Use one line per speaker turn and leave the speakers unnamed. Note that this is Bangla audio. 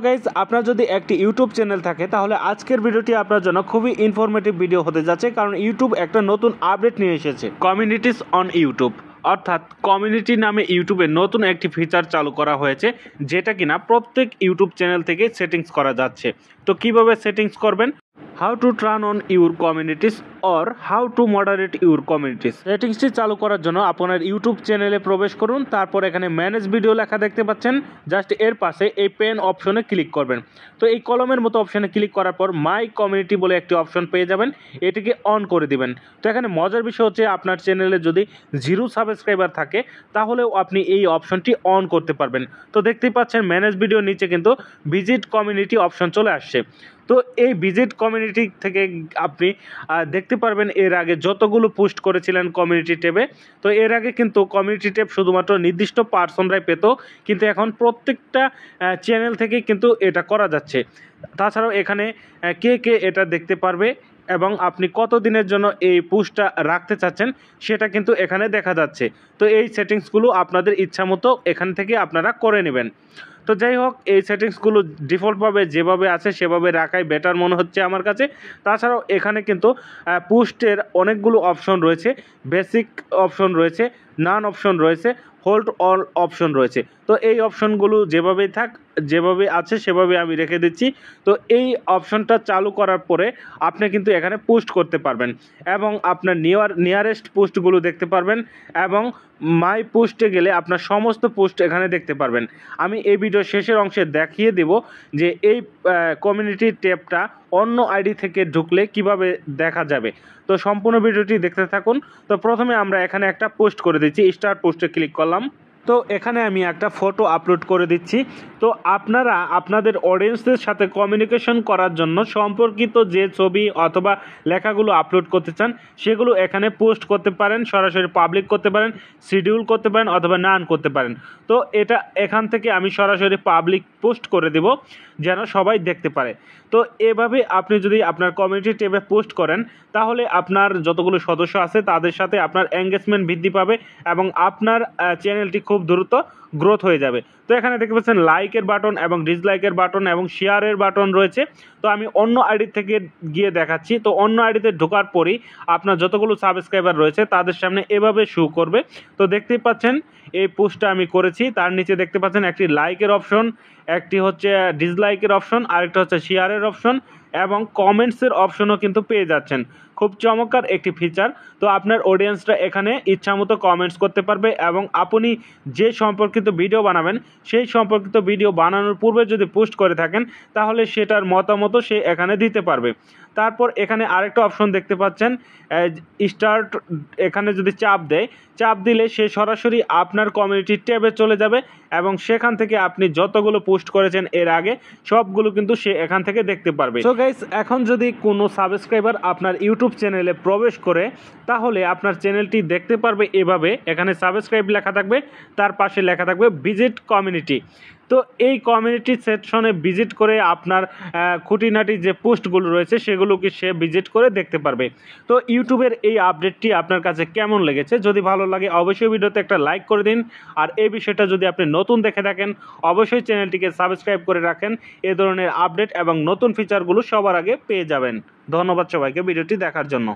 গাইজ, আপনার যদি একটি ইউটিউব চ্যানেল থাকে তাহলে আজকের ভিডিওটি আপনার জন্য খুবই ইনফরমেটিভ ভিডিও হতে যাচ্ছে, কারণ ইউটিউব একটা নতুন আপডেট নিয়ে এসেছে, কমিউনিটিস অন ইউটিউব। অর্থাৎ কমিউনিটি নামে ইউটিউবে নতুন একটি ফিচার চালু করা হয়েছে, যেটা কিনা প্রত্যেক ইউটিউব চ্যানেল থেকে সেটিংস করা যাচ্ছে। তো কিভাবে সেটিংস করবেন, how to turn on your communities or how to moderate your communities. সেটিংসটি চালু করার জন্য আপনার ইউটিউব চ্যানেলে প্রবেশ করুন। তারপর এখানে ম্যানেজ ভিডিও লেখা দেখতে পাচ্ছেন, জাস্ট এর পাশে এই পেন অপশনে ক্লিক করবেন। তো এই কলমের মতো অপশনে ক্লিক করার পর মাই কমিউনিটি বলে একটি অপশন পেয়ে যাবেন, এটিকে অন করে দিবেন। তো এখানে মজার বিষয় হচ্ছে, আপনার চ্যানেলে যদি 0 সাবস্ক্রাইবার থাকে তাহলেও আপনি এই অপশনটি অন করতে পারবেন। তো দেখতেই পাচ্ছেন ম্যানেজ ভিডিওর নিচে কিন্তু ভিজিট কমিউনিটি অপশন চলে আসছে। তো এই ভিজিট কমিউনিটি থেকে আপনি দেখতে পারবেন এর আগে যতগুলো পোস্ট করেছিলেন কমিউনিটি ট্যাবে। তো এর আগে কিন্তু কমিউনিটি ট্যাব শুধুমাত্র নির্দিষ্ট পার্সনরাই পেত, কিন্তু এখন প্রত্যেকটা চ্যানেল থেকে কিন্তু এটা করা যাচ্ছে। তাছাড়াও এখানে কে কে এটা দেখতে পারবে এবং আপনি কত দিনের জন্য এই পোস্টটা রাখতে চাচ্ছেন সেটা কিন্তু এখানে দেখা যাচ্ছে। তো এই সেটিংসগুলো আপনাদের ইচ্ছা মতো এখান থেকে আপনারা করে নেবেন। তো যাই হোক, এই সেটিংসগুলো ডিফল্টভাবে যেভাবে আছে সেভাবে রাখাই বেটার মনে হচ্ছে আমার কাছে। তাছাড়াও এখানে কিন্তু পোস্টের অনেকগুলো অপশন রয়েছে, বেসিক অপশন রয়েছে, নান অপশন রয়েছে, হোল্ড অল অপশন রয়েছে। তো এই অপশনগুলো যেভাবে আছে সেভাবে আমি রেখে দিচ্ছি। তো এই অপশনটা চালু করার পরে আপনি কিন্তু এখানে পোস্ট করতে পারবেন এবং আপনার নিয়ারেস্ট পোস্টগুলো দেখতে পারবেন এবং মাই পোস্টে গেলে আপনার সমস্ত পোস্ট এখানে দেখতে পারবেন। আমি এই ভিডিও শেষের অংশে দেখিয়ে দেব যে এই কমিউনিটি ট্যাবটা অন্য আইডি থেকে ঢুকলে কিভাবে দেখা যাবে। তো সম্পূর্ণ ভিডিওটি দেখতে থাকুন। তো প্রথমে আমরা এখানে একটা পোস্ট করে দিচ্ছি, স্টার্ট পোস্টে ক্লিক করলাম। তো এখানে আমি একটা ফটো আপলোড করে দিচ্ছি। তো আপনারা আপনাদের অডিয়েন্সদের সাথে কমিউনিকেশন করার জন্য সম্পর্কিত যে ছবি অথবা লেখাগুলো আপলোড করতে চান সেগুলো এখানে পোস্ট করতে পারেন, সরাসরি পাবলিক করতে পারেন, শিডিউল করতে পারেন অথবা নান করতে পারেন। তো এটা এখান থেকে আমি সরাসরি পাবলিক পোস্ট করে দেব যেন সবাই দেখতে পারে। তো এভাবে আপনি যদি আপনার কমিউনিটি ট্যাবে পোস্ট করেন তাহলে আপনার যতগুলো সদস্য আছে তাদের সাথে আপনার এঙ্গেজমেন্ট বৃদ্ধি পাবে এবং আপনার চ্যানেলটি খুব দ্রুত গ্রোথ হয়ে যাবে। তো এখানে দেখতে পাচ্ছেন লাইকের বাটন এবং ডিসলাইকের বাটন এবং শেয়ারের বাটন রয়েছে। তো আমি অন্য আইডি থেকে গিয়ে দেখাচ্ছি। তো অন্য আইডিতে ঢোকার পরই আপনার যতগুলো সাবস্ক্রাইবার রয়েছে তাদের সামনে এভাবে শো করবে। তো দেখতেই পাচ্ছেন এই পোস্টটা আমি করেছি, তার নিচে দেখতে পাচ্ছেন একটি লাইকের অপশন, একটি হচ্ছে ডিসলাইকের অপশন, আরেকটা হচ্ছে শেয়ারের অপশন এবং কমেন্টসের অপশনও কিন্তু পেয়ে যাচ্ছেন। খুব চমৎকার একটি ফিচার। তো আপনার অডিয়েন্সরা এখানে ইচ্ছামতো কমেন্টস করতে পারবে এবং আপনি যে সম্পর্কিত ভিডিও বানাবেন সেই সম্পর্কিত ভিডিও বানানোর পূর্বে যদি পোস্ট করে থাকেন তাহলে সেটার মতামত সে এখানে দিতে পারবে। তারপর এখানে আরেকটা অপশন দেখতে পাচ্ছেন স্টার্ট, এখানে যদি চাপ দিলে সে সরাসরি আপনার কমিউনিটি ট্যাবে চলে যাবে এবং সেখান থেকে আপনি যতগুলো পোস্ট করেছেন এর আগে সবগুলো কিন্তু সে এখান থেকে দেখতে পারবে। সো গাইস, এখন যদি কোনো সাবস্ক্রাইবার আপনার ইউটিউব চ্যানেলে প্রবেশ করে তাহলে আপনার চ্যানেলটি দেখতে পারবে এভাবে, এখানে সাবস্ক্রাইব লেখা থাকবে, তার পাশে লেখা থাকবে ভিজিট কমিউনিটি। তো এই কমিউনিটি সেকশনে ভিজিট করে আপনার খুঁটিনাটি যে পোস্টগুলো রয়েছে সেগুলোকে সে ভিজিট করে দেখতে পারবে। তো ইউটিউবের এই আপডেটটি আপনার কাছে কেমন লেগেছে? যদি ভালো লাগে অবশ্যই ভিডিওতে একটা লাইক করে দিন। আর এই বিষয়টা যদি আপনি নতুন দেখে থাকেন অবশ্যই চ্যানেলটিকে সাবস্ক্রাইব করে রাখেন, এ ধরনের আপডেট এবং নতুন ফিচারগুলো সবার আগে পেয়ে যাবেন। ধন্যবাদ সবাইকে ভিডিওটি দেখার জন্য।